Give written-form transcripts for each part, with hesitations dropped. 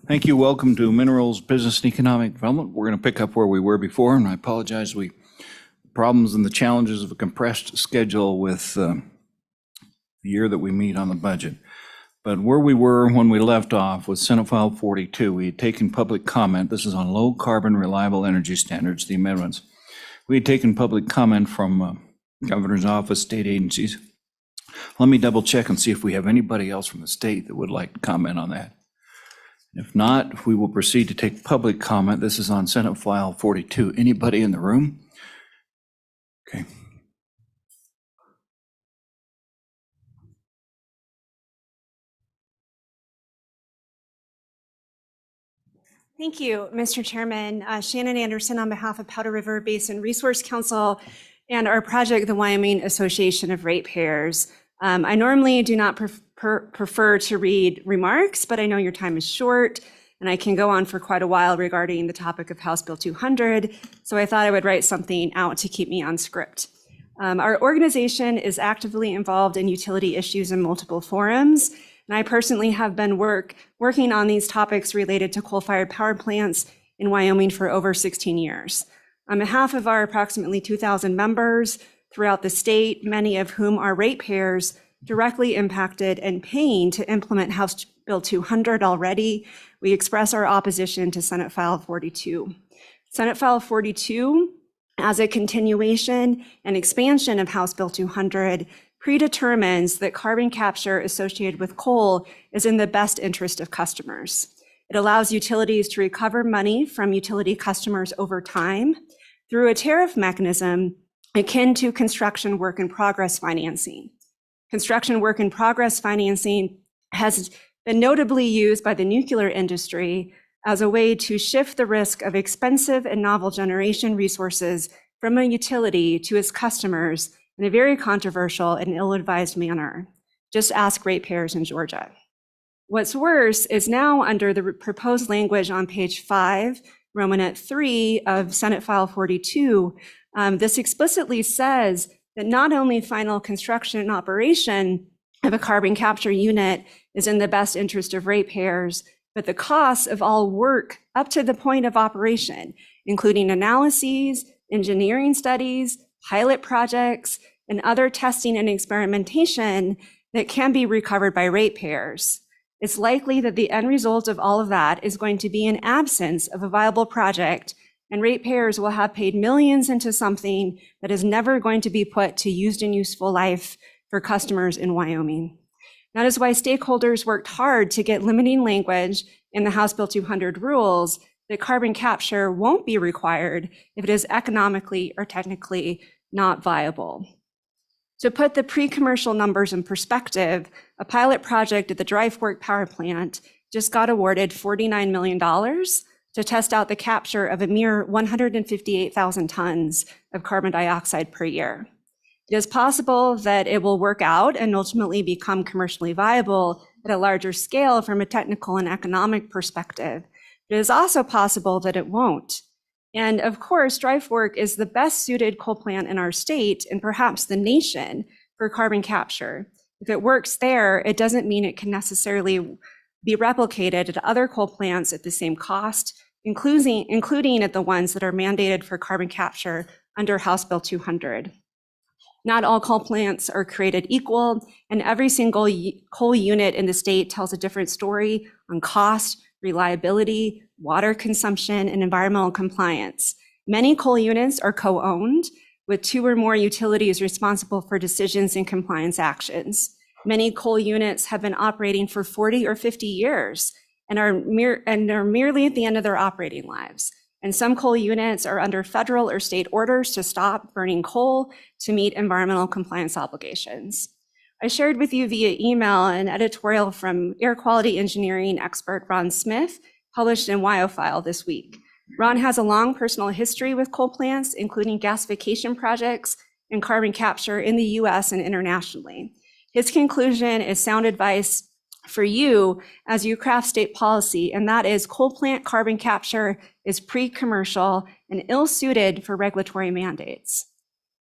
Thank you. Welcome to Minerals Business and Economic Development. We're going to pick up where we were before, and I apologize. Problems and the challenges of a compressed schedule with the year that we meet on the budget. But where we were when we left off with Senate File 42, we had taken public comment. This is on low carbon reliable energy standards, the amendments. We had taken public comment from Governor's office, state agencies. Let me double check and see if we have anybody else from the state that would like to comment on that. If not, we will proceed to take public comment. This is on Senate File 42. Anybody in the room? Okay. Thank you, Mr. Chairman. Shannon Anderson on behalf of Powder River Basin Resource Council and our project, the Wyoming Association of Ratepayers. I normally do not prefer to read remarks, but I know your time is short and I can go on for quite a while regarding the topic of House Bill 200. So I thought I would write something out to keep me on script. Our organization is actively involved in utility issues in multiple forums. And I personally have been working on these topics related to coal-fired power plants in Wyoming for over 16 years. On behalf of our approximately 2,000 members throughout the state, many of whom are ratepayers directly impacted and paying to implement House Bill 200 already, we express our opposition to Senate File 42. Senate File 42, as a continuation and expansion of House Bill 200, predetermines that carbon capture associated with coal is in the best interest of customers. It allows utilities to recover money from utility customers over time through a tariff mechanism akin to construction work in progress financing. Construction work in progress financing has been notably used by the nuclear industry as a way to shift the risk of expensive and novel generation resources from a utility to its customers in a very controversial and ill-advised manner. Just ask ratepayers in Georgia. What's worse is now under the proposed language on page 5, Romanet 3 of Senate File 42, this explicitly says that not only final construction and operation of a carbon capture unit is in the best interest of ratepayers, but the costs of all work up to the point of operation, including analyses, engineering studies, pilot projects, and other testing and experimentation that can be recovered by ratepayers. It's likely that the end result of all of that is going to be an absence of a viable project, and ratepayers will have paid millions into something that is never going to be put to used and useful life for customers in Wyoming. That is why stakeholders worked hard to get limiting language in the House Bill 200 rules that carbon capture won't be required if it is economically or technically not viable. To put the pre-commercial numbers in perspective, a pilot project at the Dry Fork Power Plant just got awarded $49 million to test out the capture of a mere 158,000 tons of carbon dioxide per year. It is possible that it will work out and ultimately become commercially viable at a larger scale from a technical and economic perspective. It is also possible that it won't. And of course, Dry Fork is the best suited coal plant in our state and perhaps the nation for carbon capture. If it works there, it doesn't mean it can necessarily be replicated at other coal plants at the same cost, including at the ones that are mandated for carbon capture under House Bill 200. Not all coal plants are created equal, and every single coal unit in the state tells a different story on cost, reliability, water consumption, and environmental compliance. Many coal units are co-owned, with 2 or more utilities responsible for decisions and compliance actions. Many coal units have been operating for 40 or 50 years and are merely at the end of their operating lives. And some coal units are under federal or state orders to stop burning coal to meet environmental compliance obligations. I shared with you via email an editorial from air quality engineering expert Ron Smith, published in WyoFile this week. Ron has a long personal history with coal plants, including gasification projects and carbon capture in the US and internationally. His conclusion is sound advice for you as you craft state policy, and that is coal plant carbon capture is pre-commercial and ill-suited for regulatory mandates.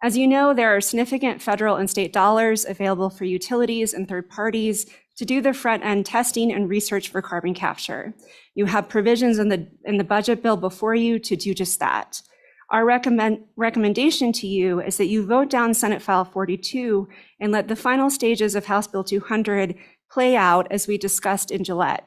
As you know, there are significant federal and state dollars available for utilities and third parties to do the front-end testing and research for carbon capture. You have provisions in the budget bill before you to do just that. Our recommendation to you is that you vote down Senate File 42 and let the final stages of House Bill 200 play out as we discussed in Gillette.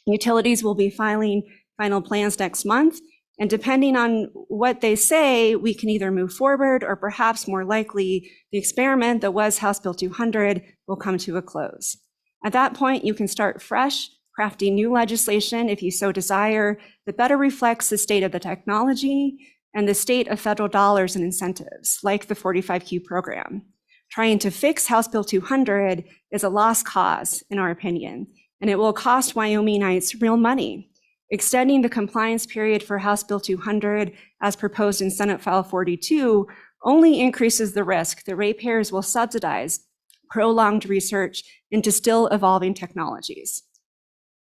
Utilities will be filing final plans next month, and depending on what they say, we can either move forward or perhaps more likely, the experiment that was House Bill 200 will come to a close. At that point, you can start fresh, crafting new legislation if you so desire that better reflects the state of the technology and the state of federal dollars and incentives, like the 45Q program. Trying to fix House Bill 200 is a lost cause, in our opinion, and it will cost Wyomingites real money. Extending the compliance period for House Bill 200, as proposed in Senate File 42, only increases the risk that ratepayers will subsidize prolonged research into still evolving technologies.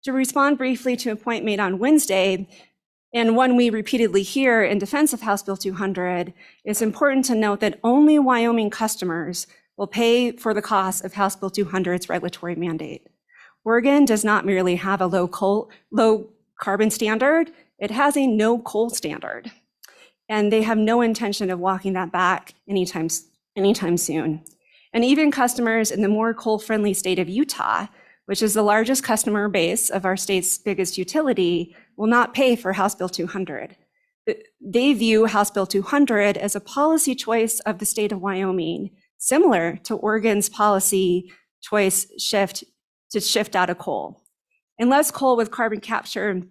To respond briefly to a point made on Wednesday, and one we repeatedly hear in defense of House Bill 200, it's important to note that only Wyoming customers will pay for the cost of House Bill 200's regulatory mandate. Oregon does not merely have a low carbon standard, it has a no coal standard. And they have no intention of walking that back anytime soon. And even customers in the more coal-friendly state of Utah, which is the largest customer base of our state's biggest utility, will not pay for House Bill 200. They view House Bill 200 as a policy choice of the state of Wyoming, similar to Oregon's policy choice to shift out of coal. Unless coal with carbon capture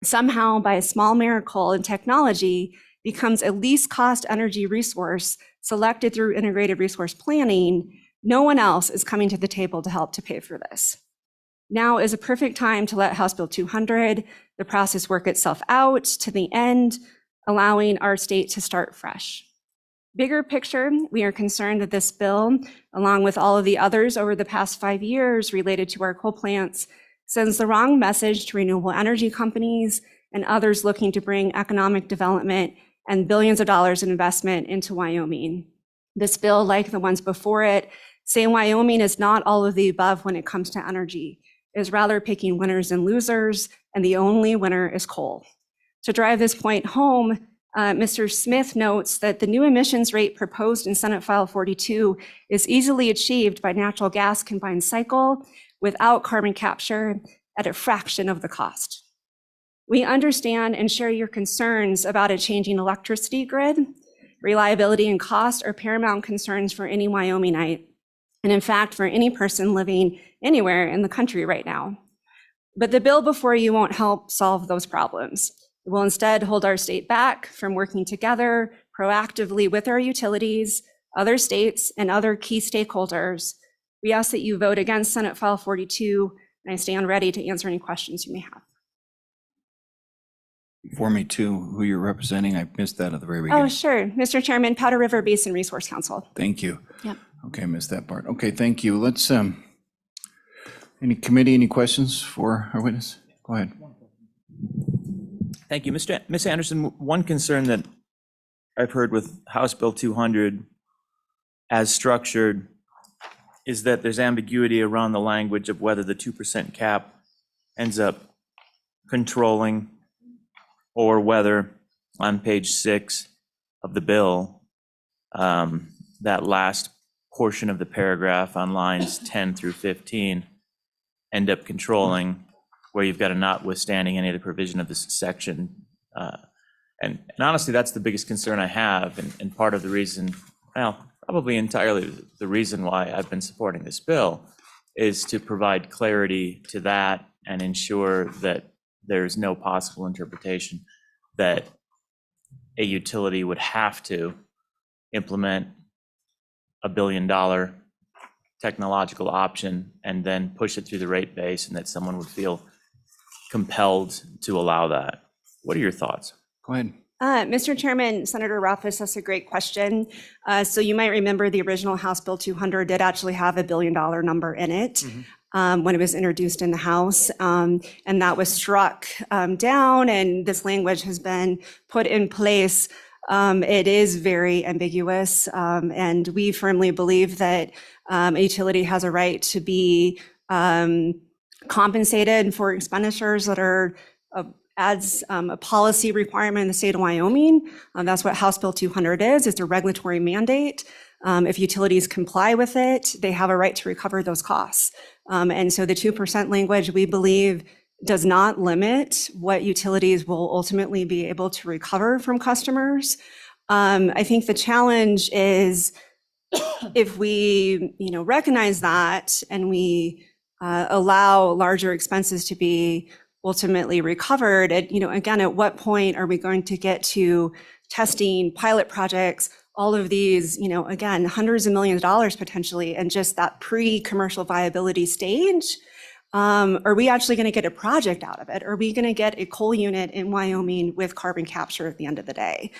somehow by a small miracle in technology becomes a least cost energy resource selected through integrated resource planning, no one else is coming to the table to help to pay for this. Now is a perfect time to let House Bill 200, the process work itself out to the end, allowing our state to start fresh. Bigger picture, we are concerned that this bill, along with all of the others over the past 5 years related to our coal plants, sends the wrong message to renewable energy companies and others looking to bring economic development and billions of dollars in investment into Wyoming. This bill, like the ones before it, say Wyoming is not all of the above when it comes to energy, is rather picking winners and losers, and the only winner is coal. To drive this point home, Mr. Smith notes that the new emissions rate proposed in Senate File 42 is easily achieved by natural gas combined cycle without carbon capture at a fraction of the cost. We understand and share your concerns about a changing electricity grid. Reliability and cost are paramount concerns for any Wyomingite, and in fact, for any person living anywhere in the country right now. But the bill before you won't help solve those problems. It will instead hold our state back from working together proactively with our utilities, other states, and other key stakeholders. We ask that you vote against Senate File 42, and I stand ready to answer any questions you may have. For me too, who you're representing, I missed that at the very beginning. Oh, sure. Mr. Chairman, Powder River Basin Resource Council. Thank you. Yep. Okay, missed that part. Okay, thank you. Let's, any committee, any questions for our witness? Go ahead. Thank you. Ms. Anderson, one concern that I've heard with House Bill 200 as structured is that there's ambiguity around the language of whether the 2% cap ends up controlling or whether on page 6 of the bill, that last portion of the paragraph on lines 10 through 15 end up controlling, where you've got a notwithstanding any of the provision of this section. And honestly, that's the biggest concern I have, and part of the reason, well, probably entirely the reason why I've been supporting this bill, is to provide clarity to that and ensure that there's no possible interpretation that a utility would have to implement $1 billion technological option and then push it through the rate base, and that someone would feel compelled to allow that. What are your thoughts? Go ahead. Mr. Chairman, Senator Rothfuss, that's a great question. So you might remember the original House Bill 200 did actually have $1 billion number in it when it was introduced in the House, and that was struck down, and this language has been put in place. It is very ambiguous, and we firmly believe that a utility has a right to be compensated for expenditures that are adds a policy requirement in the state of Wyoming. That's what House Bill 200 is. It's a regulatory mandate. If utilities comply with it, they have a right to recover those costs. And so the 2% language, we believe, does not limit what utilities will ultimately be able to recover from customers. I think the challenge is if we, recognize that and we allow larger expenses to be ultimately recovered, again, at what point are we going to get to testing, pilot projects, all of these, again, hundreds of millions of dollars potentially, and just that pre-commercial viability stage? Are we actually going to get a project out of it? Are we going to get a coal unit in Wyoming with carbon capture at the end of the day?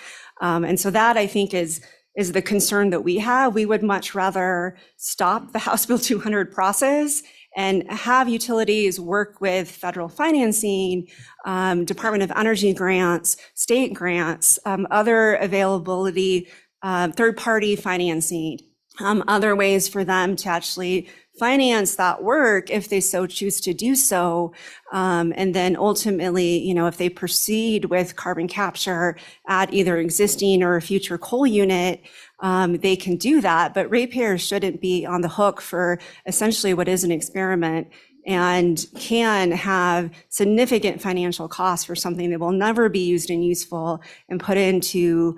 And so that, I think, is the concern that we have. We would much rather stop the House Bill 200 process and have utilities work with federal financing, Department of Energy grants, state grants, other availability, third-party financing, other ways for them to actually finance that work if they so choose to do so. And then ultimately, if they proceed with carbon capture at either existing or a future coal unit, they can do that. But ratepayers shouldn't be on the hook for essentially what is an experiment and can have significant financial costs for something that will never be used and useful and put into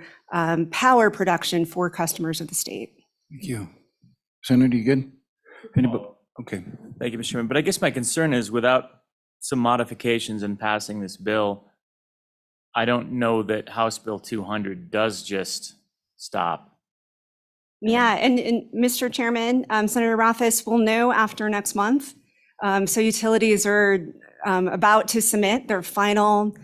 power production for customers of the state. Thank you. Senator, you good? Anybody? Okay. Thank you, Mr. Chairman. But I guess my concern is without some modifications in passing this bill, I don't know that House Bill 200 does just stop. Yeah, and Mr. Chairman, Senator Rothfuss will know after next month. So utilities are about to submit their final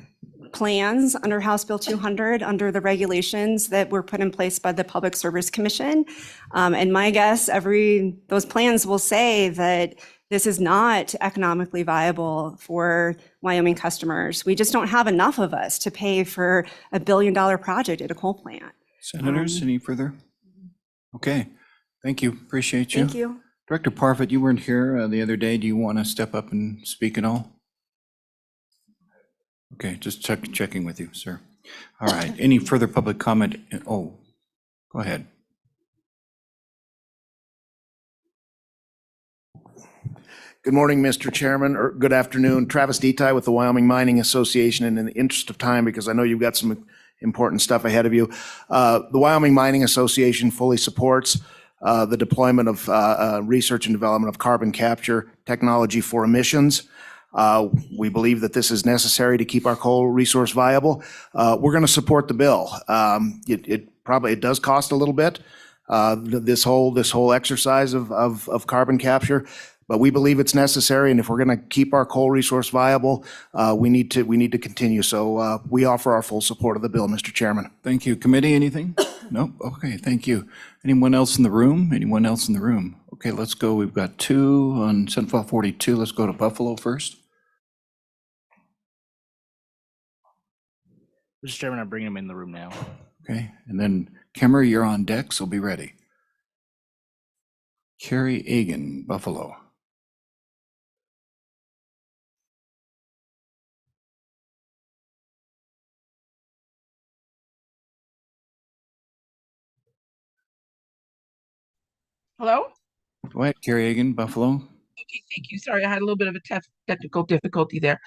plans under House Bill 200 under the regulations that were put in place by the Public Service Commission. And my guess, those plans will say that this is not economically viable for Wyoming customers. We just don't have enough of us to pay for a $1 billion project at a coal plant. Senators, any further? Okay, thank you. Appreciate you. Thank you. Director Parfit, you weren't here the other day. Do you want to step up and speak at all? Okay, just checking with you, sir. All right, any further public comment? Oh, go ahead. Good morning, Mr. Chairman, or good afternoon. Travis Detai with the Wyoming Mining Association, and in the interest of time, because I know you've got some important stuff ahead of you, the Wyoming Mining Association fully supports the deployment of research and development of carbon capture technology for emissions. We believe that this is necessary to keep our coal resource viable. We're going to support the bill. It does cost a little bit, this whole exercise of carbon capture, but we believe it's necessary. And if we're going to keep our coal resource viable, we need to continue. So we offer our full support of the bill, Mr. Chairman. Thank you. Committee, anything? No? Okay, thank you. Anyone else in the room? Anyone else in the room? Okay, let's go. We've got two on Senate File 42. Let's go to Buffalo first. Mr. Chairman, I'm bringing him in the room now. Okay, and then Kemmer, you're on deck, so be ready. Carrie Egan, Buffalo. Hello? Go ahead, Carrie Egan, Buffalo. Okay, thank you. Sorry, I had a little bit of a technical difficulty there.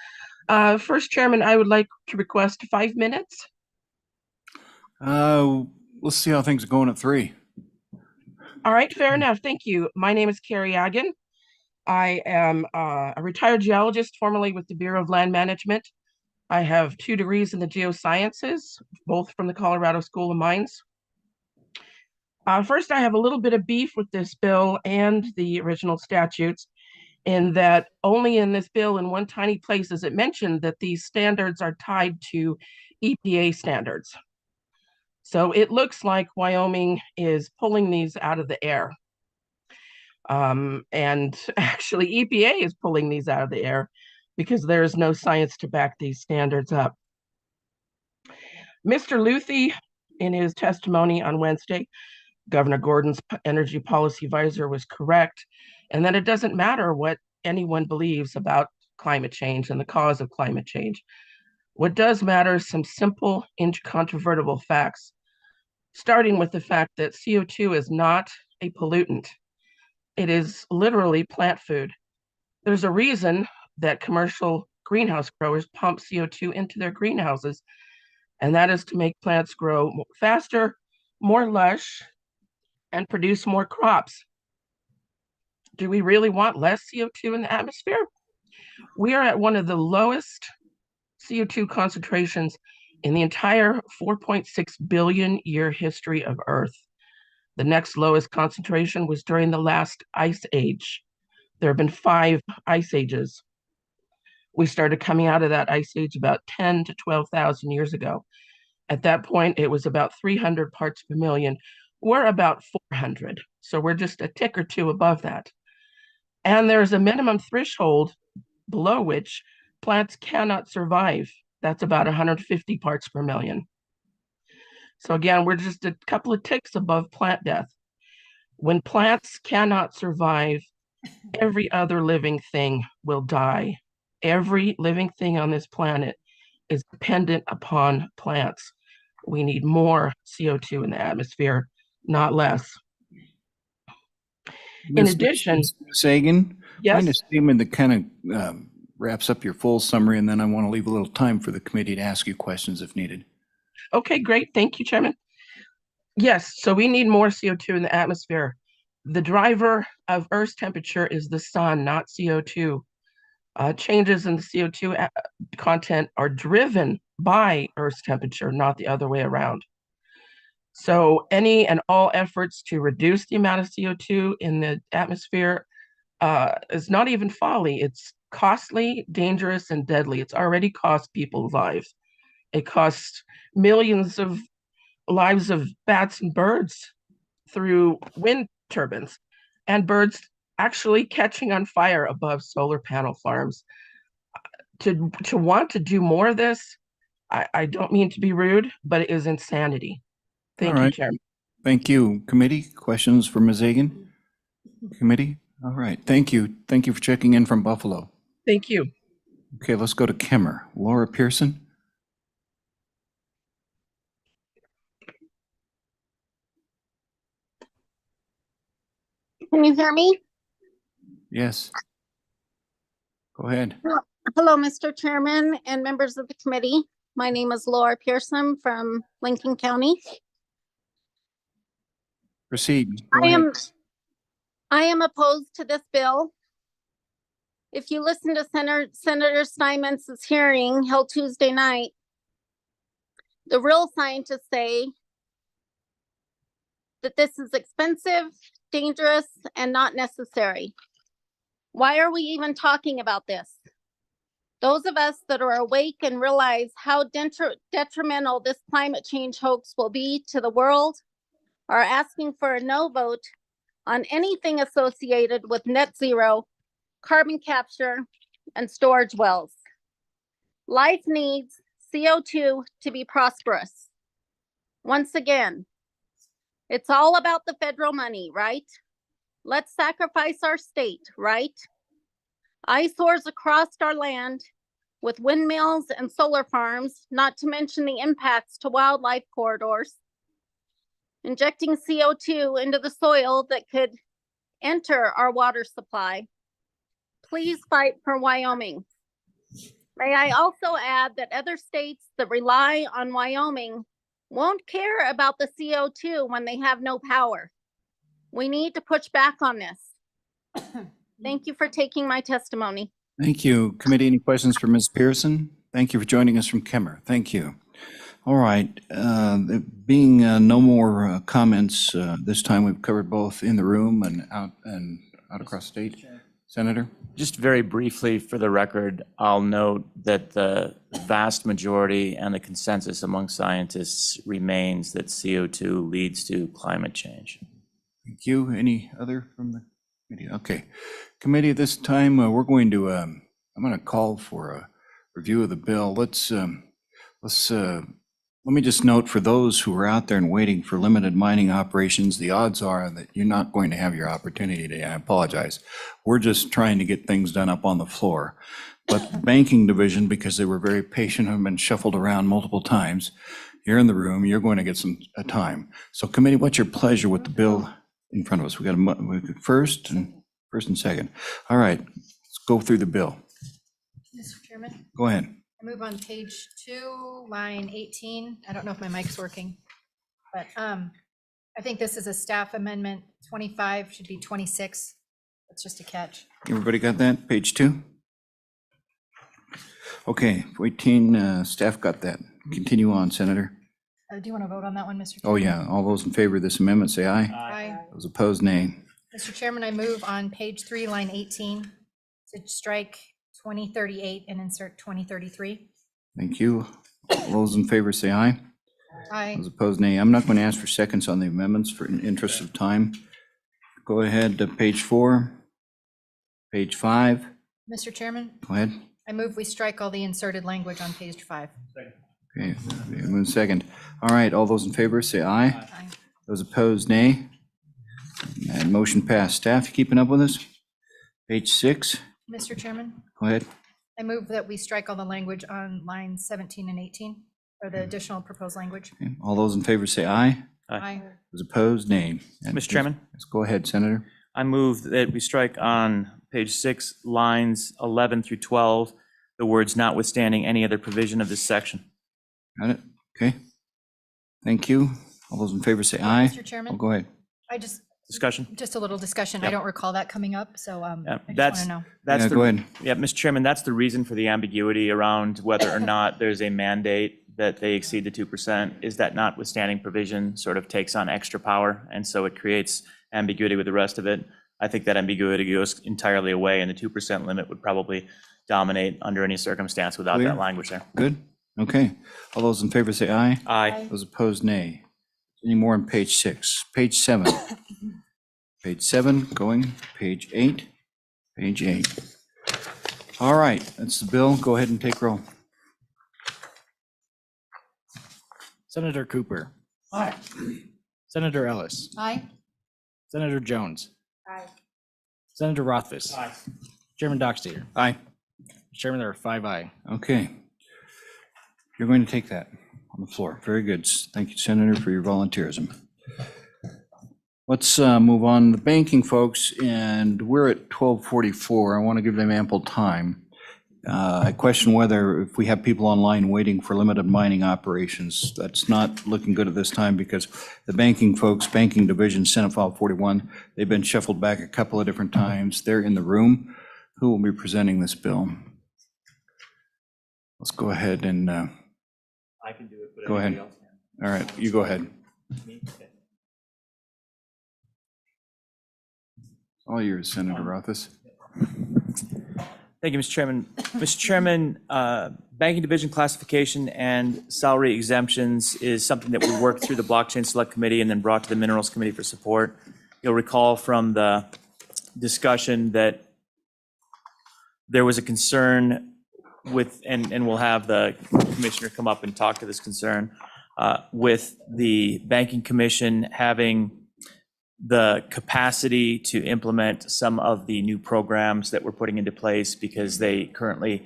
First, Chairman, I would like to request 5 minutes. Let's see how things are going at 3. All right, fair enough. Thank you. My name is Carrie Agan. I am a retired geologist, formerly with the Bureau of Land Management. I have 2 degrees in the geosciences, both from the Colorado School of Mines. First, I have a little bit of beef with this bill and the original statutes, in that only in this bill in one tiny place is it mentioned that these standards are tied to EPA standards. So it looks like Wyoming is pulling these out of the air. And actually EPA is pulling these out of the air because there is no science to back these standards up. Mr. Luthi, in his testimony on Wednesday, Governor Gordon's energy policy advisor, was correct, and that it doesn't matter what anyone believes about climate change and the cause of climate change. What does matter is some simple, incontrovertible facts, starting with the fact that CO2 is not a pollutant. It is literally plant food. There's a reason that commercial greenhouse growers pump CO2 into their greenhouses, and that is to make plants grow faster, more lush, and produce more crops. Do we really want less CO2 in the atmosphere? We are at one of the lowest CO2 concentrations in the entire 4.6 billion year history of Earth. The next lowest concentration was during the last ice age. There have been 5 ice ages. We started coming out of that ice age about 10 to 12,000 years ago. At that point, it was about 300 parts per million. We're about 400, so we're just a tick or two above that. And there's a minimum threshold below which plants cannot survive. That's about 150 parts per million. So again, we're just a couple of ticks above plant death. When plants cannot survive, every other living thing will die. Every living thing on this planet is dependent upon plants. We need more CO2 in the atmosphere, not less. In addition, Ms. Sagan, yes, find a statement that kind of wraps up your full summary, and then I want to leave a little time for the committee to ask you questions if needed. okay, great. Thank you, Chairman. Yes, so we need more CO2 in the atmosphere. The driver of Earth's temperature is the sun, not CO2. Changes in the CO2 content are driven by Earth's temperature, not the other way around. So any and all efforts to reduce the amount of CO2 in the atmosphere is not even folly. It's costly, dangerous, and deadly. It's already cost people lives. It costs millions of lives of bats and birds through wind turbines, and birds actually catching on fire above solar panel farms. To want to do more of this, I don't mean to be rude, but it is insanity. Thank All you, right. Chairman. Thank you. Committee, questions for Ms. Sagan? Committee? All right. Thank you. Thank you for checking in from Buffalo. Thank you. Okay, let's go to Kemmer. Laura Pearson? Can you hear me? Yes. Go ahead. Hello, Mr. Chairman and members of the committee. My name is Laura Pearson from Lincoln County. Proceed. Go ahead. I am opposed to this bill. If you listen to Senator Steinmetz's hearing held Tuesday night, the real scientists say that this is expensive, dangerous, and not necessary. Why are we even talking about this? Those of us that are awake and realize how detrimental this climate change hoax will be to the world are asking for a no vote on anything associated with net zero, carbon capture, and storage wells. Life needs CO2 to be prosperous. Once again, it's all about the federal money, right? Let's sacrifice our state, right? Eyesores across our land with windmills and solar farms, not to mention the impacts to wildlife corridors. Injecting CO2 into the soil that could enter our water supply. Please fight for Wyoming. May I also add that other states that rely on Wyoming won't care about the CO2 when they have no power. We need to push back on this. Thank you for taking my testimony. Thank you. Committee, any questions for Ms. Pearson? Thank you for joining us from Kemmer. Thank you. All right. There being no more comments, this time we've covered both in the room and out across state. Senator? Just very briefly, for the record, I'll note that the vast majority and the consensus among scientists remains that CO2 leads to climate change. Thank you. Any other from the committee? Okay. Committee, at this time, we're going to, I'm going to call for a review of the bill. Let's Let me just note for those who are out there and waiting for limited mining operations, the odds are that you're not going to have your opportunity today. I apologize. We're just trying to get things done up on the floor. But the banking division, because they were very patient, have been shuffled around multiple times. You're in the room, you're going to get some time. So committee, what's your pleasure with the bill in front of us? We got first and second. All right, let's go through the bill. Mr. Chairman, Go ahead. I move on page 2, line 18. I don't know if my mic's working, but I think this is a staff amendment. 25 should be 26. That's just a catch. Everybody got that? Page 2? Okay, 18, staff got that. Continue on, Senator. Do you want to vote on that one, Mr. Chairman? Oh, yeah, all those in favor of this amendment, say aye. Aye. Those opposed, nay. Mr. Chairman, I move on page 3, line 18 to strike 2038 and insert 2033. Thank you. All those in favor, say aye. Aye. Those opposed, nay. I'm not going to ask for seconds on the amendments for an interest of time. Go ahead to page 4. Page 5. Mr. Chairman, Go ahead. I move we strike all the inserted language on page 5. Okay, move second. All right, all those in favor, say aye. Aye. Those opposed, nay. And motion passed. Staff, you keeping up with us? Page 6. Mr. Chairman, Go ahead. I move that we strike all the language on lines 17 and 18, or the additional proposed language. Okay, all those in favor, say aye. Aye. Those opposed, nay. And Mr. Chairman? Let's go ahead, Senator. I move that we strike on page 6, lines 11 through 12, the words notwithstanding any other provision of this section. Got it? Okay. Thank you. All those in favor, say aye. Mr. Chairman? Oh, go ahead. I just Discussion? a little discussion. I Yep. don't recall that coming up, so I just want That's, to know. that's Yeah, the. go ahead. Yeah, Mr. Chairman, that's the reason for the ambiguity around whether or not there's a mandate that they exceed the 2%, is that notwithstanding provision sort of takes on extra power, and so it creates ambiguity with the rest of it. I think that ambiguity goes entirely away, and the 2% limit would probably dominate under any circumstance without Clear. that language there. Good? Okay. All those in favor, say aye. Aye. Those opposed, nay. Any more on page 6? Page 7. Page 7, going, page 8, page 8. All right, that's the bill. Go ahead and take roll. Senator Cooper. Aye. Senator Ellis. Aye. Senator Jones. Aye. Senator Rothfuss. Aye. Chairman Dockstader. Aye. Chairman, there are 5 aye. Okay. You're going to take that on the floor. Very good. Thank you, Senator, for your volunteerism. Let's move on to the banking folks, and we're at 12:44. I want to give them ample time. I question whether if we have people online waiting for limited mining operations, that's not looking good at this time because the banking folks, banking division, Senate File 41, they've been shuffled back a couple of different times. They're in the room. Who will be presenting this bill? Let's go ahead and, I can do it, but Go ahead. anybody else can. all right, you go ahead. Me? Okay. All yours, Senator Rothfuss. Thank you, Mr. Chairman. Mr. Chairman, banking division classification and salary exemptions is something that we worked through the Blockchain Select Committee and then brought to the Minerals Committee for support. You'll recall from the discussion that there was a concern with, and we'll have the commissioner come up and talk to this concern, with the Banking Commission having the capacity to implement some of the new programs that we're putting into place because they currently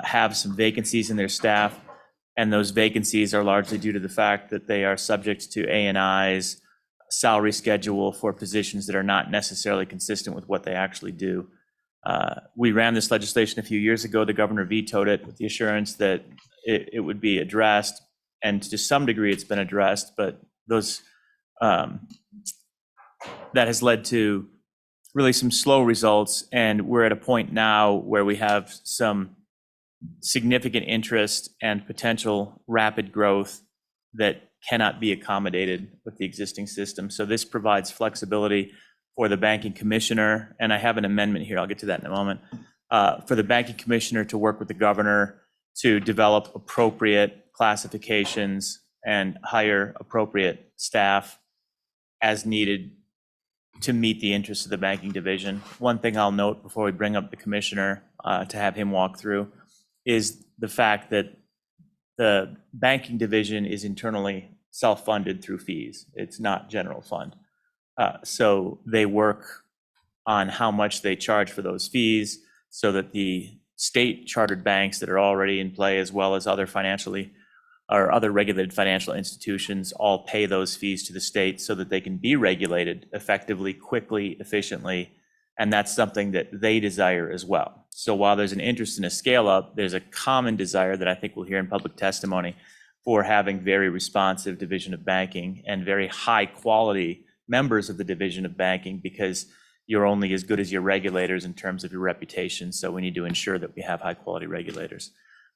have some vacancies in their staff. And those vacancies are largely due to the fact that they are subject to A&I's salary schedule for positions that are not necessarily consistent with what they actually do. We ran this legislation a few years ago. The governor vetoed it with the assurance that it would be addressed. And to some degree, it's been addressed, but those that has led to really some slow results. And we're at a point now where we have some significant interest and potential rapid growth that cannot be accommodated with the existing system. So this provides flexibility for the banking commissioner, and I have an amendment here, I'll get to that in a moment, for the banking commissioner to work with the governor to develop appropriate classifications and hire appropriate staff as needed to meet the interests of the banking division. One thing I'll note before we bring up the commissioner to have him walk through is the fact that the banking division is internally self-funded through fees. It's not general fund. So they work on how much they charge for those fees so that the state chartered banks that are already in play, as well as other other regulated financial institutions, all pay those fees to the state so that they can be regulated effectively, quickly, efficiently. And that's something that they desire as well. So while there's an interest in a scale up, there's a common desire that I think we'll hear in public testimony for having very responsive division of banking and very high quality members of the division of banking, because you're only as good as your regulators in terms of your reputation. So we need to ensure that we have high quality regulators.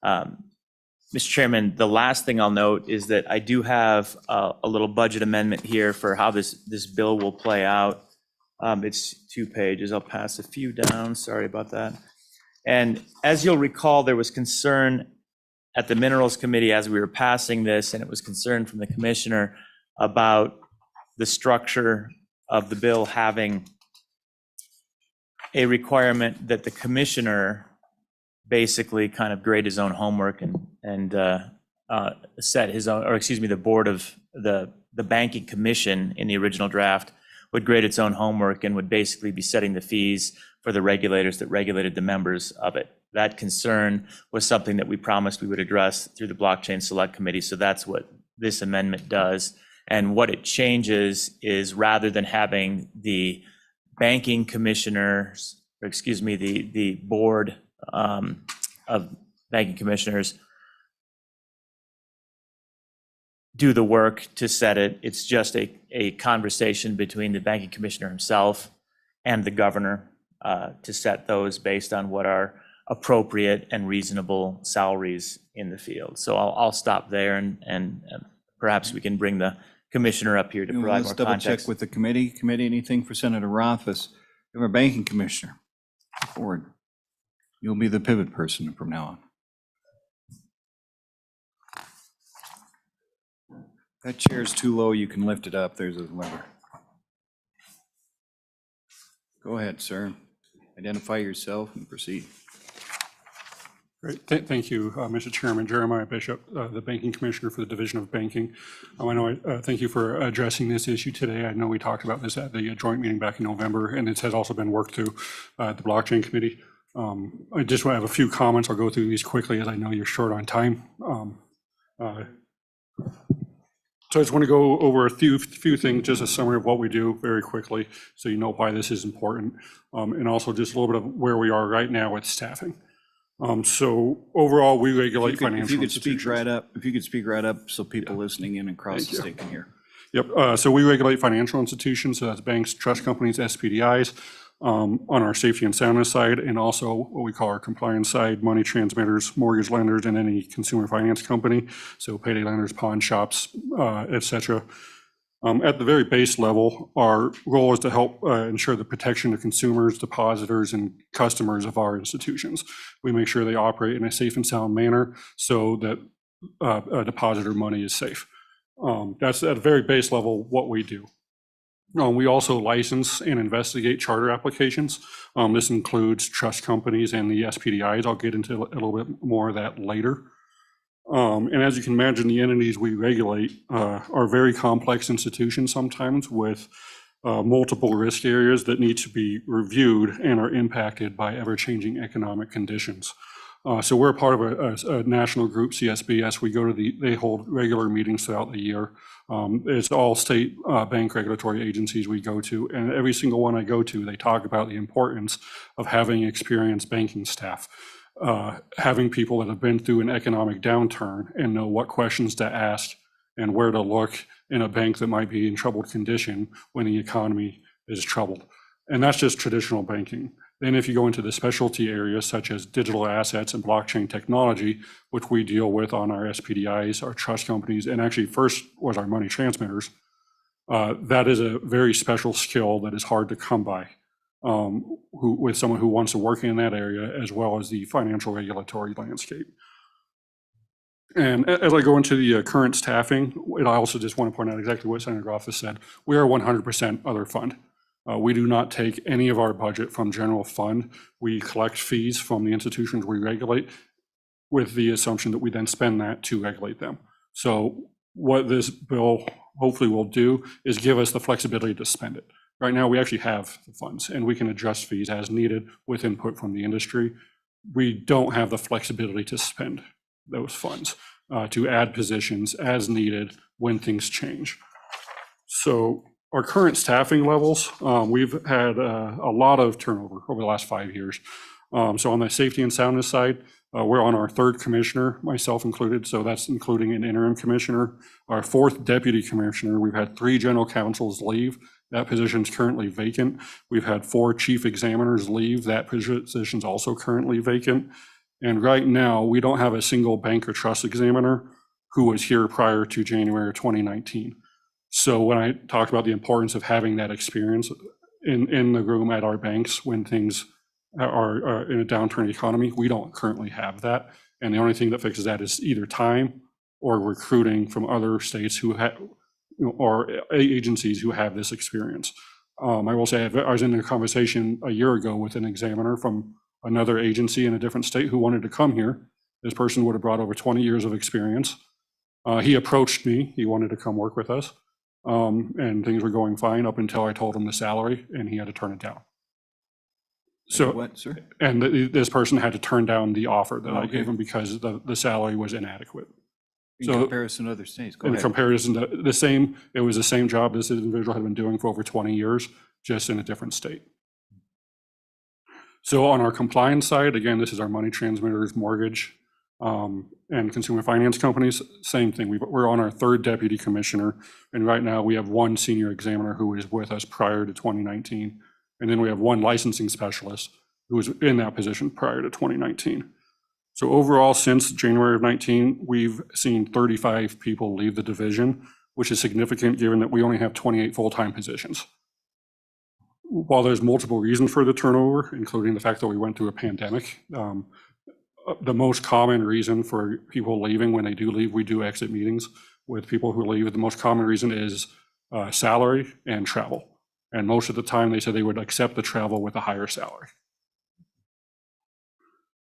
Mr. Chairman, the last thing I'll note is that I do have a little budget amendment here for how this bill will play out. It's 2 pages. I'll pass a few down. Sorry about that. And as you'll recall, there was concern at the Minerals Committee as we were passing this, and it was concern from the commissioner about the structure of the bill having a requirement that the commissioner basically kind of grade his own homework and set his own, or excuse me, the board of the banking commission in the original draft would grade its own homework and would basically be setting the fees for the regulators that regulated the members of it. That concern was something that we promised we would address through the Blockchain Select Committee. So that's what this amendment does. And what it changes is, rather than having the banking commissioners, or excuse me, the board of banking commissioners do the work to set it, it's just a conversation between the banking commissioner himself and the governor to set those based on what are appropriate and reasonable salaries in the field. So I'll stop there, and perhaps we can bring the commissioner up here to provide Let's more double check context. with the committee. Committee, anything for Senator Rothfuss? We have our banking commissioner. Forward. You'll be the pivot person from now on. That chair's too low. You can lift it up. There's a lever. Go ahead, sir. Identify yourself and proceed. Great. Thank you, Mr. Chairman. Jeremiah Bishop, the Banking Commissioner for the Division of Banking. Thank you for addressing this issue today. I know we talked about this at the joint meeting back in November, and it has also been worked through the Blockchain Committee. I just want to have a few comments. I'll go through these quickly as I know you're short on time. So I just want to go over a few things, just a summary of what we do very quickly, so you know why this is important, and also just a little bit of where we are right now with staffing. So overall, we regulate financial If you could institutions. speak right up so people listening in across the state can hear. Yep, so we regulate financial institutions, so that's banks, trust companies, SPDIs, on our safety and soundness side, and also what we call our compliance side, money transmitters, mortgage lenders, and any consumer finance company, so payday lenders, pawn shops, et cetera. At the very base level, our role is to help ensure the protection of consumers, depositors, and customers of our institutions. We make sure they operate in a safe and sound manner so that depositor money is safe. That's at a very base level what we do. We also license and investigate charter applications. This includes trust companies and the SPDIs. I'll get into a little bit more of that later. And as you can imagine, the entities we regulate are very complex institutions sometimes with multiple risk areas that need to be reviewed and are impacted by ever-changing economic conditions. So we're a part of a national group, CSBS. They hold regular meetings throughout the year. It's all state bank regulatory agencies we go to, and every single one I go to, they talk about the importance of having experienced banking staff. Having people that have been through an economic downturn and know what questions to ask and where to look in a bank that might be in troubled condition when the economy is troubled. And that's just traditional banking. Then if you go into the specialty areas such as digital assets and blockchain technology, which we deal with on our SPDIs, our trust companies, and actually first was our money transmitters, that is a very special skill that is hard to come by. With someone who wants to work in that area, as well as the financial regulatory landscape. And as I go into the current staffing, I also just want to point out exactly what Senator Rothfuss said. We are 100% other fund. We do not take any of our budget from general fund. We collect fees from the institutions we regulate. with the assumption that we then spend that to regulate them. So what this bill hopefully will do is give us the flexibility to spend it. Right now, we actually have the funds and we can adjust fees as needed with input from the industry. We don't have the flexibility to spend those funds, to add positions as needed when things change. So our current staffing levels, we've had a lot of turnover over the last 5 years. So on the safety and soundness side, we're on our third commissioner, myself included, so that's including an interim commissioner. Our fourth deputy commissioner, we've had 3 general counsels leave. That position's currently vacant. We've had 4 chief examiners leave. That position's also currently vacant. And right now, we don't have a single bank or trust examiner who was here prior to January 2019. So when I talked about the importance of having that experience in the room at our banks when things are in a downturn economy, we don't currently have that. And the only thing that fixes that is either time or recruiting from other states who have, or agencies who have this experience. I will say, I was in a conversation a year ago with an examiner from another agency in a different state who wanted to come here. This person would have brought over 20 years of experience. He approached me, he wanted to come work with us. And things were going fine up until I told him the salary and he had to turn it down. So, What, sir? and this person had to turn down the offer that I Okay. gave him because the salary was inadequate. In So- comparison to other states, go In ahead. comparison to the same, it was the same job this individual had been doing for over 20 years, just in a different state. So on our compliance side, again, this is our money transmitters, mortgage, and consumer finance companies, same thing. We're on our third deputy commissioner, and right now we have 1 senior examiner who was with us prior to 2019. And then we have 1 licensing specialist who was in that position prior to 2019. So overall, since January of 19, we've seen 35 people leave the division, which is significant given that we only have 28 full-time positions. While there's multiple reasons for the turnover, including the fact that we went through a pandemic, the most common reason for people leaving when they do leave, we do exit meetings with people who leave. The most common reason is salary and travel. And most of the time they said they would accept the travel with a higher salary.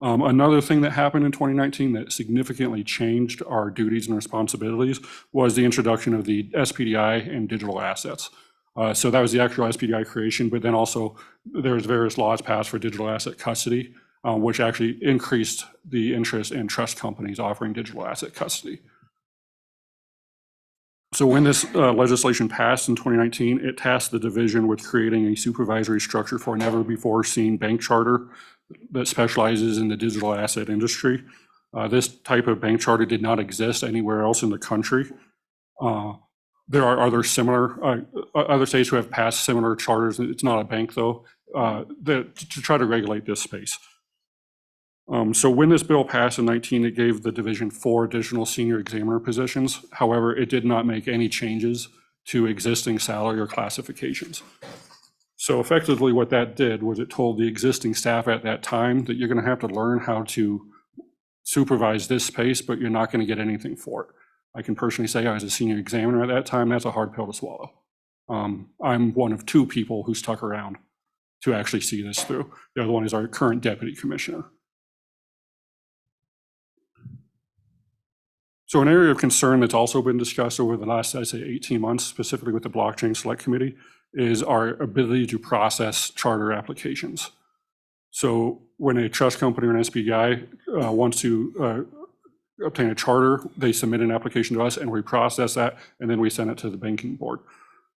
Another thing that happened in 2019 that significantly changed our duties and responsibilities was the introduction of the SPDI and digital assets. So that was the actual SPDI creation, but then also there's various laws passed for digital asset custody, which actually increased the interest in trust companies offering digital asset custody. So when this legislation passed in 2019, it tasked the division with creating a supervisory structure for a never-before-seen bank charter that specializes in the digital asset industry. This type of bank charter did not exist anywhere else in the country. There are other similar, other states who have passed similar charters. It's not a bank though, to try to regulate this space. So when this bill passed in 19, it gave the division 4 additional senior examiner positions. However, it did not make any changes to existing salary or classifications. So effectively what that did was it told the existing staff at that time that you're going to have to learn how to supervise this space, but you're not going to get anything for it. I can personally say I was a senior examiner at that time. That's a hard pill to swallow. I'm one of 2 people who stuck around to actually see this through. The other one is our current deputy commissioner. So an area of concern that's also been discussed over the last, I'd say, 18 months, specifically with the Blockchain Select Committee, is our ability to process charter applications. So when a trust company or an SPDI wants to obtain a charter, they submit an application to us and we process that, and then we send it to the banking board.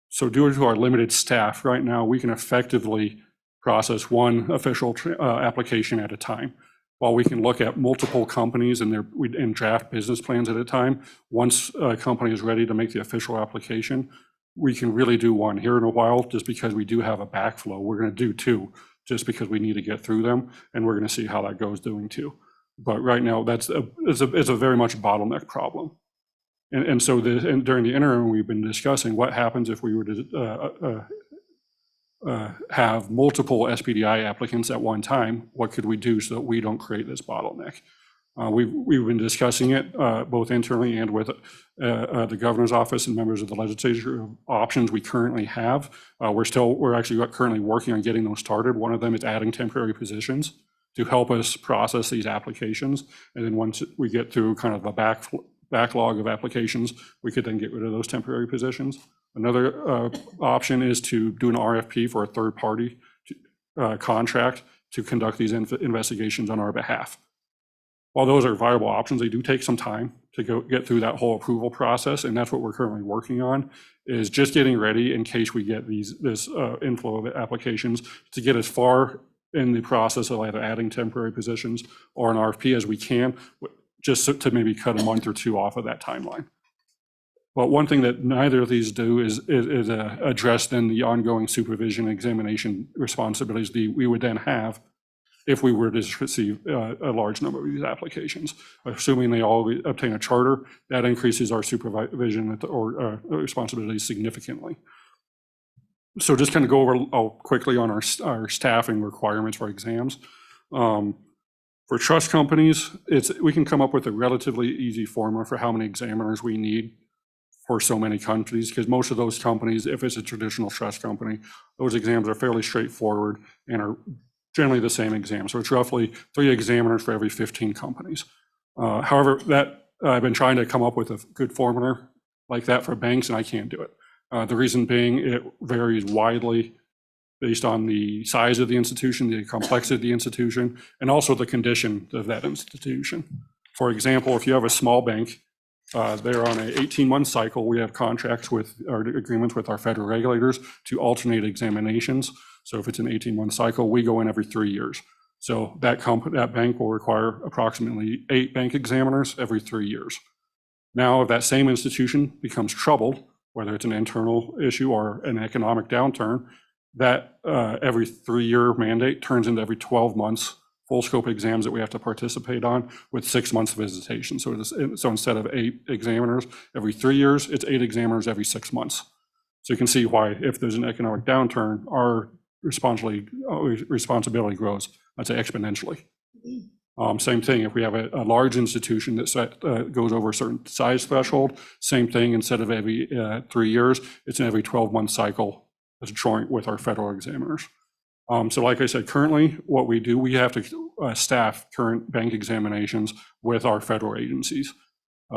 So due to our limited staff right now, we can effectively process 1 official application at a time. While we can look at multiple companies and draft business plans at a time, once a company is ready to make the official application, we can really do 1 here in a while, just because we do have a backflow. We're going to do 2 just because we need to get through them, and we're going to see how that goes doing 2. But right now, it's a very much bottleneck problem. And so during the interim, we've been discussing what happens if we were to have multiple SPDI applicants at one time. What could we do so that we don't create this bottleneck? We've been discussing it both internally and with the governor's office and members of the legislature of options we currently have. We're actually currently working on getting those started. One of them is adding temporary positions to help us process these applications. And then once we get through kind of a backlog of applications, we could then get rid of those temporary positions. Another option is to do an RFP for a third-party contract to conduct these investigations on our behalf. While those are viable options, they do take some time to get through that whole approval process, and that's what we're currently working on, is just getting ready in case we get this inflow of applications to get as far in the process of either adding temporary positions or an RFP as we can, just to maybe cut a month or two off of that timeline. But one thing that neither of these do is address then the ongoing supervision examination responsibilities we would then have if we were to receive a large number of these applications. Assuming they all obtain a charter, that increases our supervision or responsibilities significantly. So just kind of go over quickly on our staffing requirements for exams. For trust companies, we can come up with a relatively easy formula for how many examiners we need for so many countries, because most of those companies, if it's a traditional trust company, those exams are fairly straightforward and are generally the same exam. So it's roughly 3 examiners for every 15 companies. However, I've been trying to come up with a good formula like that for banks, and I can't do it. The reason being, it varies widely based on the size of the institution, the complexity of the institution, and also the condition of that institution. For example, if you have a small bank, they're on an 18-month cycle. We have contracts with our agreements with our federal regulators to alternate examinations. So if it's an 18-month cycle, we go in every 3 years. So that bank will require approximately 8 bank examiners every 3 years. Now, if that same institution becomes troubled, whether it's an internal issue or an economic downturn, that every 3-year mandate turns into every 12 months full scope exams that we have to participate on with 6 months of visitation. So instead of 8 examiners every 3 years, it's 8 examiners every 6 months. So you can see why, if there's an economic downturn, our responsibility grows, I'd say exponentially. Same thing, if we have a large institution that goes over a certain size threshold, same thing, instead of every 3 years, it's an every 12-month cycle as joint with our federal examiners. So like I said, currently what we do, we have to staff current bank examinations with our federal agencies.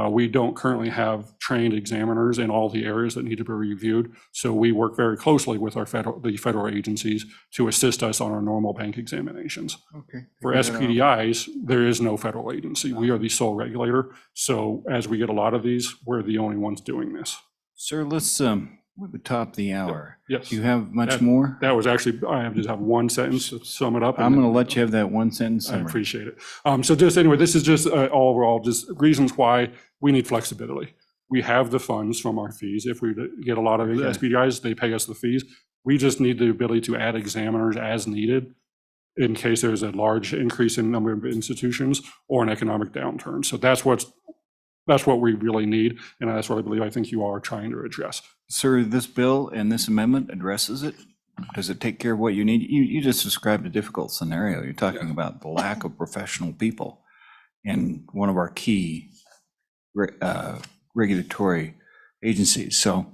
We don't currently have trained examiners in all the areas that need to be reviewed. So we work very closely with the federal agencies to assist us on our normal bank examinations. Okay. For SPDIs, there is no federal agency. We are the sole regulator. So as we get a lot of these, we're the only ones doing this. Sir, let's, we're at the top of the hour. Yes. Do you have much more? That was actually, I just have one sentence to sum it up. I'm going to let you have that one sentence I summary. appreciate it. So just anyway, this is just overall just reasons why we need flexibility. We have the funds from our fees. If we get a lot of SPDIs, they pay us the fees. We just need the ability to add examiners as needed in case there's a large increase in number of institutions or an economic downturn. So that's what we really need, and that's what I think you are trying to address. Sir, this bill and this amendment addresses it? Does it take care of what you need? You just described a difficult scenario. You're talking about the lack of professional people in one of our key regulatory agencies. So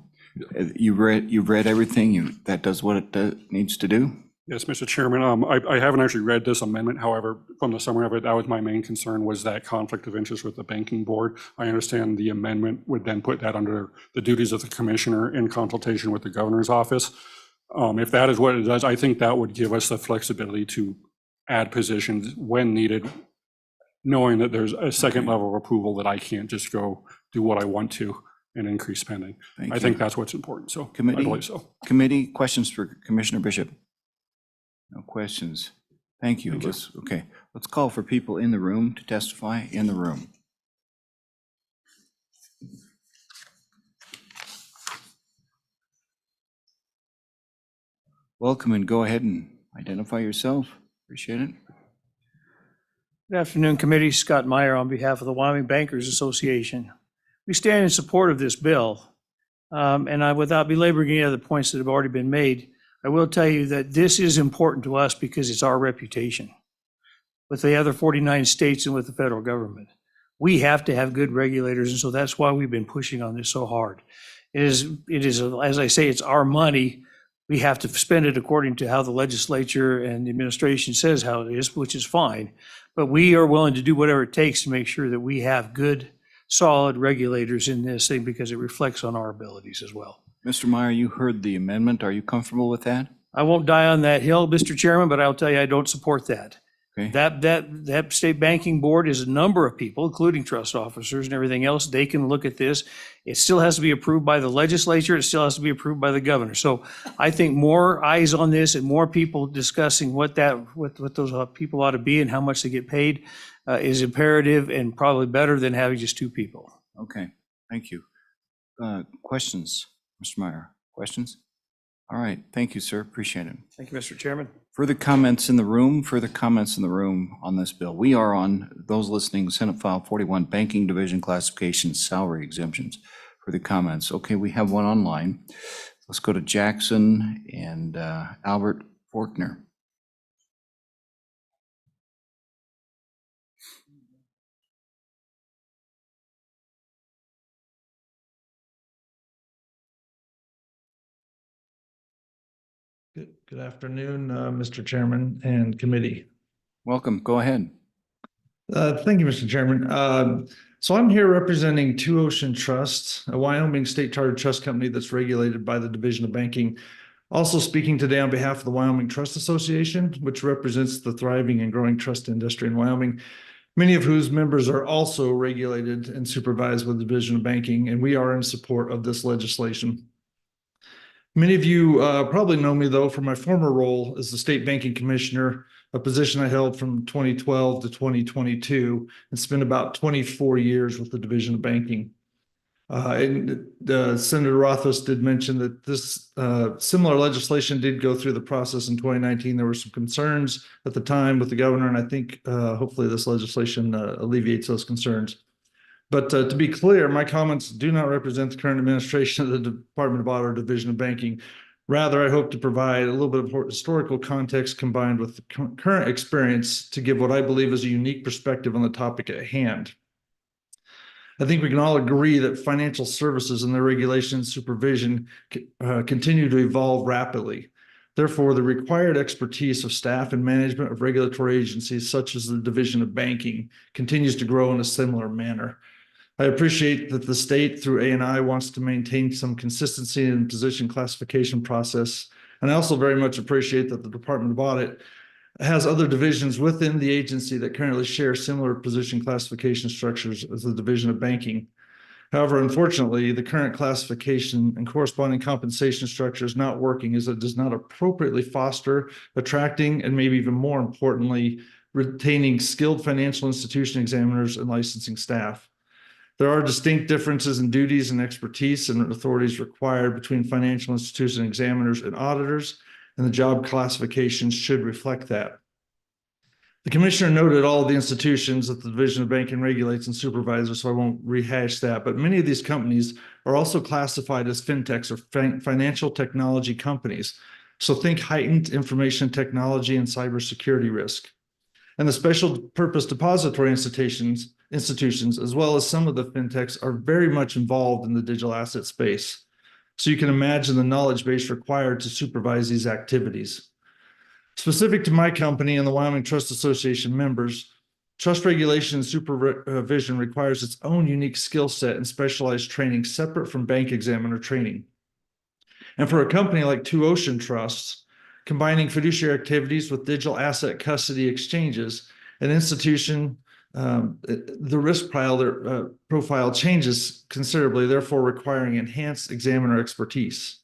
you've read everything, that does what it needs to do? Yes, Mr. Chairman, I haven't actually read this amendment. However, from the summary of it, that was my main concern, was that conflict of interest with the banking board. I understand the amendment would then put that under the duties of the commissioner in consultation with the governor's office. If that is what it does, I think that would give us the flexibility to add positions when needed, knowing that there's a second level of approval that I can't just go do what I want to and increase spending. I think that's what's important. So I believe so. Committee, questions for Commissioner Bishop? No questions. Thank you. Let's call for people in the room to testify in the room. Welcome, and go ahead and identify yourself. Appreciate it. Good afternoon, committee. Scott Meyer on behalf of the Wyoming Bankers Association. We stand in support of this bill. And without belaboring any other points that have already been made, I will tell you that this is important to us because it's our reputation with the other 49 states and with the federal government. We have to have good regulators, and so that's why we've been pushing on this so hard. It is, as I say, it's our money, we have to spend it according to how the legislature and the administration says how it is, which is fine. But we are willing to do whatever it takes to make sure that we have good, solid regulators in this thing because it reflects on our abilities as well. Mr. Meyer, you heard the amendment. Are you comfortable with that? I won't die on that hill, Mr. Chairman, but I'll tell you, I don't support that. Okay. That state banking board is a number of people, including trust officers and everything else. They can look at this. It still has to be approved by the legislature. It still has to be approved by the governor. So I think more eyes on this and more people discussing what those people ought to be and how much they get paid is imperative and probably better than having just two people. Okay, thank you. Questions, Mr. Meyer? Questions? All right, thank you, sir. Appreciate it. Thank you, Mr. Chairman. Further comments in the room? Further comments in the room on this bill? We are on, those listening, Senate File 41, Banking Division Classification Salary Exemptions. Further comments? Okay, we have one online. Let's go to Jackson and Albert Forkner. Good afternoon, Mr. Chairman and committee. Welcome. Go ahead. Thank you, Mr. Chairman. So I'm here representing Two Ocean Trust, a Wyoming state chartered trust company that's regulated by the Division of Banking. Also speaking today on behalf of the Wyoming Trust Association, which represents the thriving and growing trust industry in Wyoming, many of whose members are also regulated and supervised with the Division of Banking, and we are in support of this legislation. Many of you probably know me, though, from my former role as the State Banking Commissioner, a position I held from 2012 to 2022, and spent about 24 years with the Division of Banking. And Senator Rothfuss did mention that this similar legislation did go through the process in 2019. There were some concerns at the time with the governor, and I think hopefully this legislation alleviates those concerns. But to be clear, my comments do not represent the current administration of the Department of Audit or Division of Banking. Rather, I hope to provide a little bit of historical context combined with the current experience to give what I believe is a unique perspective on the topic at hand. I think we can all agree that financial services and their regulation and supervision continue to evolve rapidly. Therefore, the required expertise of staff and management of regulatory agencies such as the Division of Banking continues to grow in a similar manner. I appreciate that the state through A&I wants to maintain some consistency in the position classification process. And I also very much appreciate that the Department of Audit has other divisions within the agency that currently share similar position classification structures as the Division of Banking. However, unfortunately, the current classification and corresponding compensation structure is not working as it does not appropriately foster attracting and maybe even more importantly, retaining skilled financial institution examiners and licensing staff. There are distinct differences in duties and expertise and authorities required between financial institution examiners and auditors, and the job classifications should reflect that. The commissioner noted all of the institutions that the Division of Banking regulates and supervises, so I won't rehash that, but many of these companies are also classified as fintechs or financial technology companies. So think heightened information technology and cybersecurity risk. And the special purpose depository institutions, as well as some of the fintechs, are very much involved in the digital asset space. So you can imagine the knowledge base required to supervise these activities. Specific to my company and the Wyoming Trust Association members, trust regulation and supervision requires its own unique skill set and specialized training separate from bank examiner training. And for a company like Two Ocean Trusts, combining fiduciary activities with digital asset custody exchanges, an institution, the risk profile changes considerably, therefore requiring enhanced examiner expertise.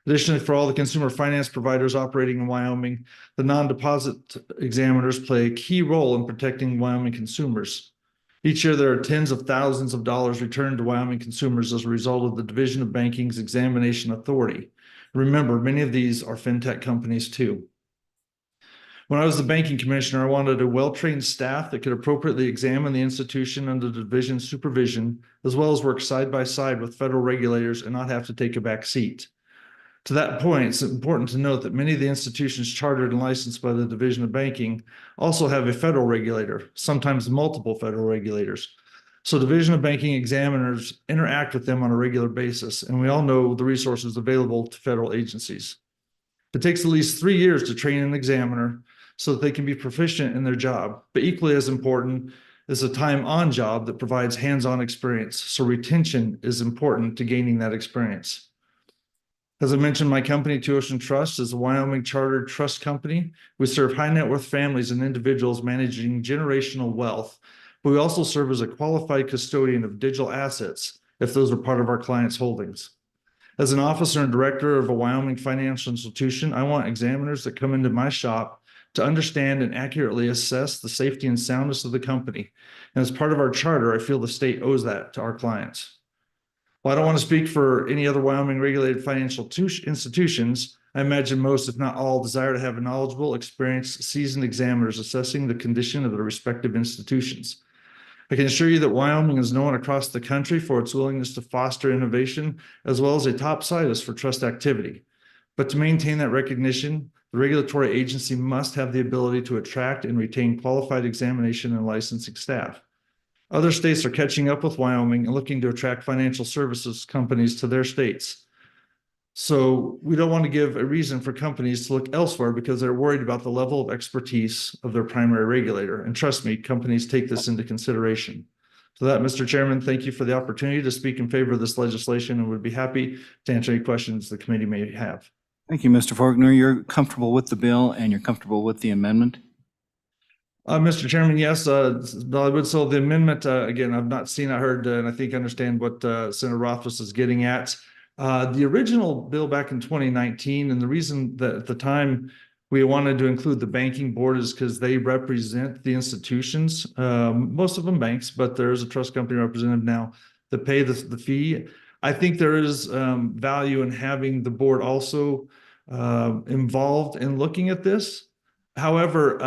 Additionally, for all the consumer finance providers operating in Wyoming, the non-deposit examiners play a key role in protecting Wyoming consumers. Each year, there are tens of thousands of dollars returned to Wyoming consumers as a result of the Division of Banking's examination authority. Remember, many of these are fintech companies too. When I was the banking commissioner, I wanted a well-trained staff that could appropriately examine the institution under the division's supervision, as well as work side by side with federal regulators and not have to take a back seat. To that point, it's important to note that many of the institutions chartered and licensed by the Division of Banking also have a federal regulator, sometimes multiple federal regulators. So Division of Banking examiners interact with them on a regular basis, and we all know the resources available to federal agencies. It takes at least 3 years to train an examiner so that they can be proficient in their job. But equally as important is a time on job that provides hands-on experience. So retention is important to gaining that experience. As I mentioned, my company, Two Ocean Trust, is a Wyoming chartered trust company. We serve high net worth families and individuals managing generational wealth. But we also serve as a qualified custodian of digital assets if those are part of our clients' holdings. As an officer and director of a Wyoming financial institution, I want examiners that come into my shop to understand and accurately assess the safety and soundness of the company. And as part of our charter, I feel the state owes that to our clients. While I don't want to speak for any other Wyoming regulated financial institutions, I imagine most, if not all, desire to have knowledgeable, experienced, seasoned examiners assessing the condition of their respective institutions. I can assure you that Wyoming is known across the country for its willingness to foster innovation, as well as a top situs for trust activity. But to maintain that recognition, the regulatory agency must have the ability to attract and retain qualified examination and licensing staff. Other states are catching up with Wyoming and looking to attract financial services companies to their states. So we don't want to give a reason for companies to look elsewhere because they're worried about the level of expertise of their primary regulator. And trust me, companies take this into consideration. So that, Mr. Chairman, thank you for the opportunity to speak in favor of this legislation and would be happy to answer any questions the committee may have. Thank you, Mr. Faulkner. You're comfortable with the bill and you're comfortable with the amendment? Mr. Chairman, yes, so the amendment, again, I've not seen, I heard, and I think I understand what Senator Rothfuss is getting at. The original bill back in 2019, and the reason that at the time we wanted to include the banking board is because they represent the institutions, most of them banks, but there's a trust company representative now that pay the fee. I think there is value in having the board also involved in looking at this. However,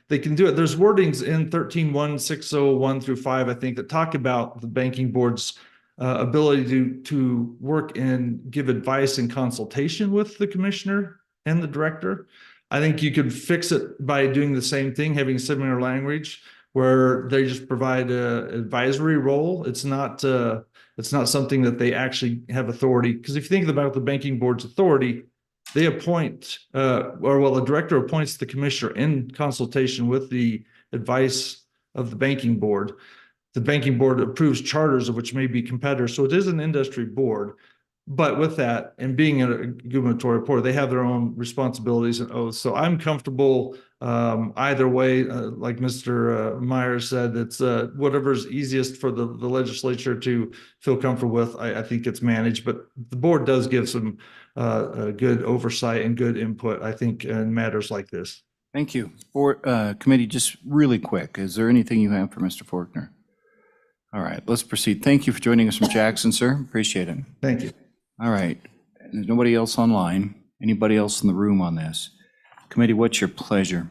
they can do it. There's wordings in 13.160.1 through 5, I think, that talk about the banking board's ability to work and give advice and consultation with the commissioner and the director. I think you could fix it by doing the same thing, having similar language where they just provide an advisory role. It's not something that they actually have authority. Because if you think about the banking board's authority, they appoint, the director appoints the commissioner in consultation with the advice of the banking board. The banking board approves charters of which may be competitors. So it is an industry board. But with that, and being a gubernatorial board, they have their own responsibilities and oaths. So I'm comfortable either way. Like Mr. Myers said, it's whatever's easiest for the legislature to feel comfortable with. I think it's managed, but the board does give some good oversight and good input, I think, in matters like this. Thank you. Board, committee, just really quick, is there anything you have for Mr. Faulkner? All right, let's proceed. Thank you for joining us from Jackson, sir. Appreciate it. Thank you. All right, there's nobody else online. Anybody else in the room on this? Committee, what's your pleasure?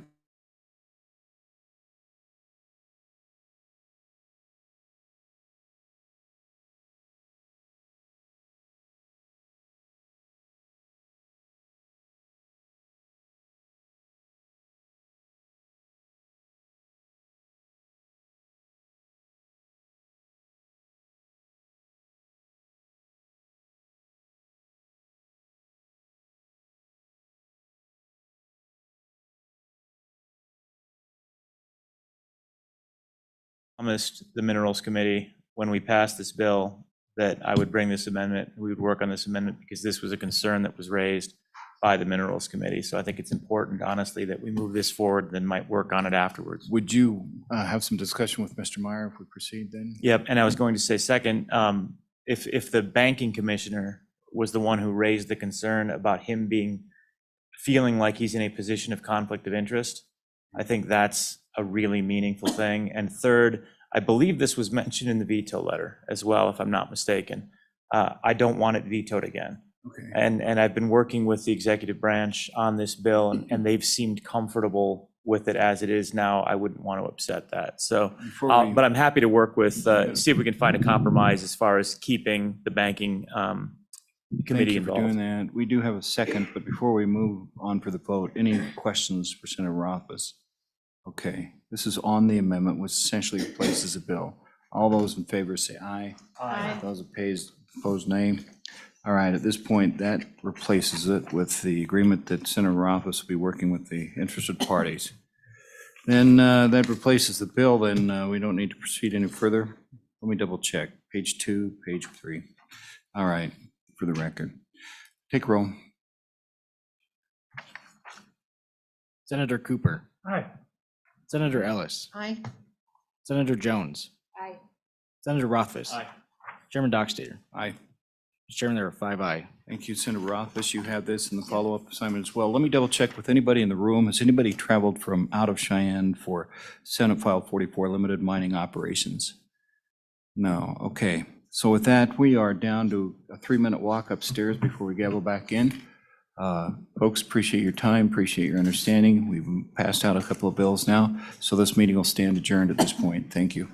Promised the Minerals Committee when we passed this bill that I would bring this amendment, we would work on this amendment because this was a concern that was raised by the Minerals Committee. So I think it's important, honestly, that we move this forward, then might work on it afterwards. Would you have some discussion with Mr. Meyer if we proceed then? Yep, and I was going to say second, if the banking commissioner was the one who raised the concern about him feeling like he's in a position of conflict of interest, I think that's a really meaningful thing. And third, I believe this was mentioned in the veto letter as well, if I'm not mistaken. I don't want it vetoed again. Okay. And I've been working with the executive branch on this bill, and they've seemed comfortable with it as it is now. I wouldn't want to upset that. So, but I'm happy to work with, see if we can find a compromise as far as keeping the banking committee involved. Thank you for doing that. We do have a second, but before we move on for the vote, any questions for Senator Rothfuss? Okay, this is on the amendment, which essentially replaces a bill. All those in favor say aye. Aye. Those opposed nay. All right, at this point, that replaces it with the agreement that Senator Rothfuss will be working with the interested parties. Then that replaces the bill, then we don't need to proceed any further. Let me double check, page 2, page 3. All right, for the record. Take roll. Senator Cooper. Aye. Senator Ellis. Aye. Senator Jones. Aye. Senator Rothfuss. Aye. Chairman Doxtator. Aye. Mr. Chairman, there are 5 aye. Thank you, Senator Rothfuss. You have this in the follow-up assignment as well. Let me double check with anybody in the room. Has anybody traveled from out of Cheyenne for Senate File 44 limited mining operations? No, okay. So with that, we are down to a 3-minute walk upstairs before we gavel back in. Folks, appreciate your time, appreciate your understanding. We've passed out a couple of bills now, so this meeting will stand adjourned at this point. Thank you.